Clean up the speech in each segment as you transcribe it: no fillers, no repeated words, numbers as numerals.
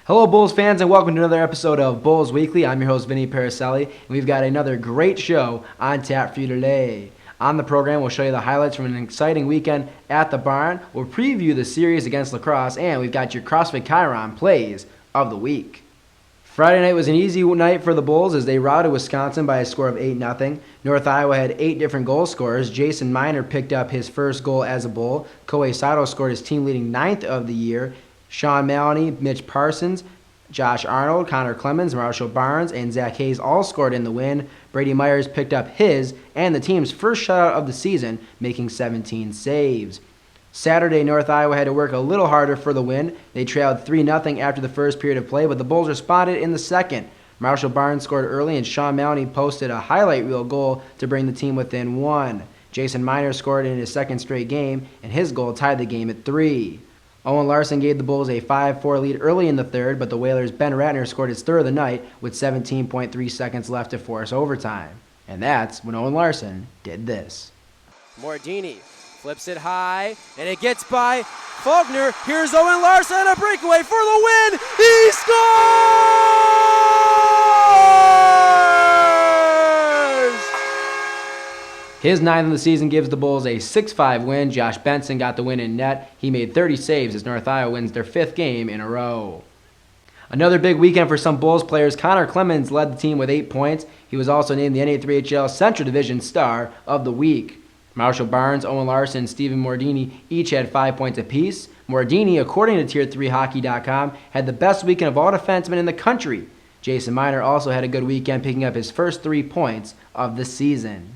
Hello Bulls fans and welcome to another episode of Bulls Weekly. I'm your host Vinny Paracelli and we've got another great show on tap for you today. On the program we'll show you the highlights from an exciting weekend at the barn. We'll preview the series against Lacrosse and we've got your Crossfit Chiron plays of the week. Friday night was an easy night for the Bulls as they routed Wisconsin by a score of 8-0. North Iowa had 8 different goal scorers. Jason Miner picked up his first goal as a Bull. Crosse scored his team-leading 9th of the year. Sean Maloney, Mitch Parsons, Josh Arnold, Connor Clemens, Marshall Barnes, and Zach Hayes all scored in the win. Brady Myers picked up his and the team's first shutout of the season, making 17 saves. Saturday, North Iowa had to work a little harder for the win. They trailed 3-0 after the first period of play, but the Bulls responded in the second. Marshall Barnes scored early, and Sean Maloney posted a highlight reel goal to bring the team within 1. Jason Miner scored in his second straight game, and his goal tied the game at 3. Owen Larson gave the Bulls a 5-4 lead early in the third, but the Whalers' Ben Ratner scored his third of the night with 17.3 seconds left to force overtime. And that's when Owen Larson did this. Mordini flips it high, and it gets by Faulkner. Here's Owen Larson, a breakaway for the win. He scores! His 9th of the season gives the Bulls a 6-5 win. Josh Benson got the win in net. He made 30 saves as North Iowa wins their 5th game in a row. Another big weekend for some Bulls players. Connor Clemens led the team with 8 points. He was also named the NA3HL Central Division Star of the Week. Marshall Barnes, Owen Larson, and Stephen Mordini each had 5 points apiece. Mordini, according to Tier3Hockey.com, had the best weekend of all defensemen in the country. Jason Miner also had a good weekend, picking up his first 3 points of the season.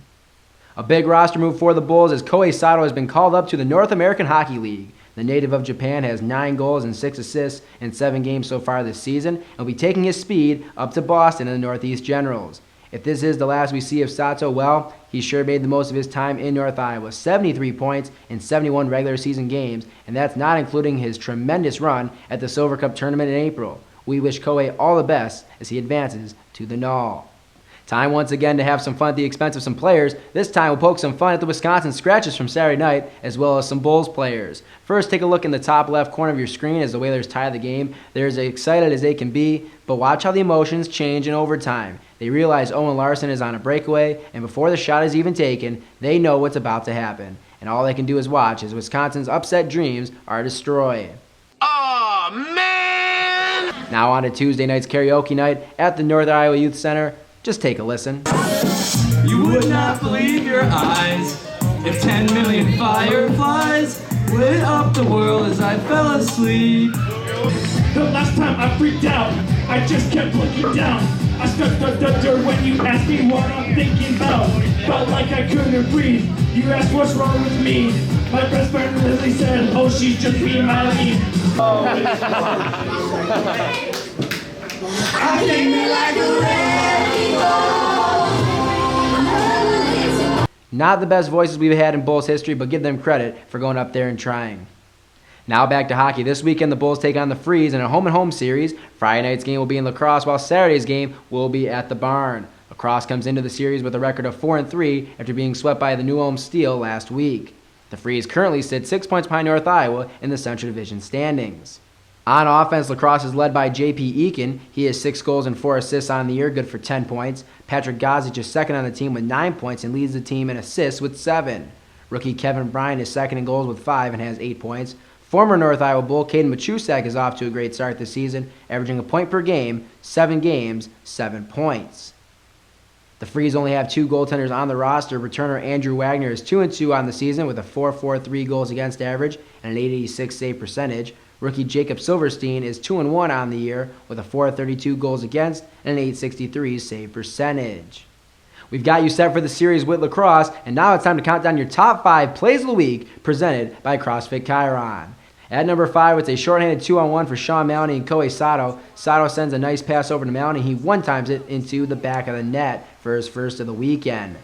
A big roster move for the Bulls as Crosse has been called up to the North American Hockey League. The native of Japan has 9 goals and 6 assists in 7 games so far this season and will be taking his speed up to Boston in the Northeast Generals. If this is the last we see of Sato, well, he sure made the most of his time in North Iowa. 73 points in 71 regular season games, and that's not including his tremendous run at the Silver Cup tournament in April. We wish Crosse all the best as he advances to the NAWL. Time once again to have some fun at the expense of some players. This time we'll poke some fun at the Wisconsin scratches from Saturday night as well as some Bulls players. First, take a look in the top left corner of your screen as the Whalers tie the game. They're as excited as they can be, but watch how the emotions change in overtime. They realize Owen Larson is on a breakaway, and before the shot is even taken, they know what's about to happen. And all they can do is watch as Wisconsin's upset dreams are destroyed. Oh, man! Now on to Tuesday night's karaoke night at the Northern Iowa Youth Center. Just take a listen. You would not believe your eyes if 10 million fireflies lit up the world as I fell asleep. The last time I freaked out, I just kept looking down. I stuck the when you asked me what I'm thinking about. Felt like I couldn't breathe. You asked what's wrong with me. My best friend Lily said, oh, she's just being my lead. I think me like a Not the best voices we've had in Bulls history, but give them credit for going up there and trying. Now back to hockey. This weekend the Bulls take on the Freeze in a home-and-home series. Friday night's game will be in Lacrosse, while Saturday's game will be at the barn. Lacrosse comes into the series with a record of 4-3 after being swept by the New Ulm Steel last week. The Freeze currently sit 6 points behind North Iowa in the Central Division standings. On offense, Lacrosse is led by J.P. Eakin. He has 6 goals and 4 assists on the year, good for 10 points. Patrick Gozic is second on the team with 9 points and leads the team in assists with 7. Rookie Kevin Bryan is second in goals with 5 and has 8 points. Former North Iowa Bull Caden Machusak is off to a great start this season, averaging a point per game, 7 games, 7 points. The Freeze only have 2 goaltenders on the roster. Returner Andrew Wagner is 2-2 on the season with a .443 goals against average and an .886 save percentage. Rookie Jacob Silverstein is 2-1 on the year with a .432 goals against and an .863 save percentage. We've got you set for the series with Lacrosse, and now it's time to count down your top 5 plays of the week presented by Crossfit Chiron. At number 5, it's a shorthanded 2-on-1 for Sean Maloney and Crosse. Sato sends a nice pass over to Maloney. He one-times it into the back of the net for his first of the weekend.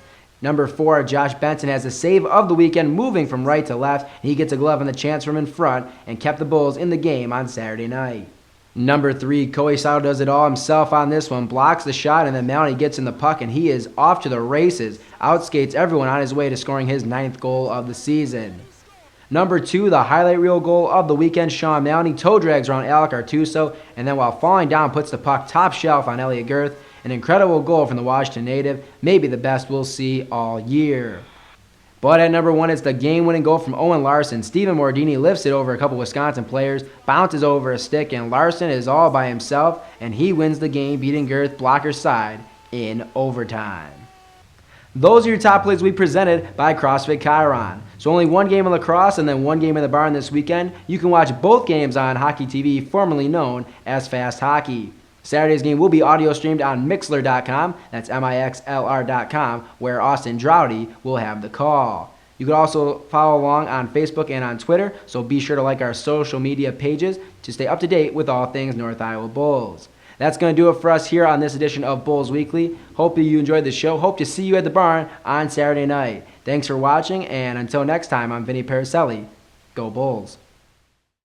Number 4, Josh Benson has the save of the weekend, moving from right to left. He gets a glove on the chance from in front and kept the Bulls in the game on Saturday night. Number 3, Crosse does it all himself on this one, blocks the shot, and then Maloney gets in the puck, and he is off to the races. Outskates everyone on his way to scoring his 9th goal of the season. Number 2, the highlight reel goal of the weekend. Sean Maloney toe drags around Alec Artuso, and then while falling down puts the puck top shelf on Elliot Girth. An incredible goal from the Washington native, maybe the best we'll see all year. But at number 1, it's the game-winning goal from Owen Larson. Steven Mordini lifts it over a couple Wisconsin players, bounces over a stick, and Larson is all by himself, and he wins the game, beating Girth blocker's side in overtime. Those are your top plays we presented by Crossfit Chiron. So only one game in Lacrosse and then one game in the barn this weekend. You can watch both games on Hockey TV, formerly known as Fast Hockey. Saturday's game will be audio streamed on Mixlr.com, that's Mixlr.com, where Austin Droughty will have the call. You can also follow along on Facebook and on Twitter, so be sure to like our social media pages to stay up to date with all things North Iowa Bulls. That's going to do it for us here on this edition of Bulls Weekly. Hope you enjoyed the show. Hope to see you at the barn on Saturday night. Thanks for watching, and until next time, I'm Vinny Paracelli. Go Bulls.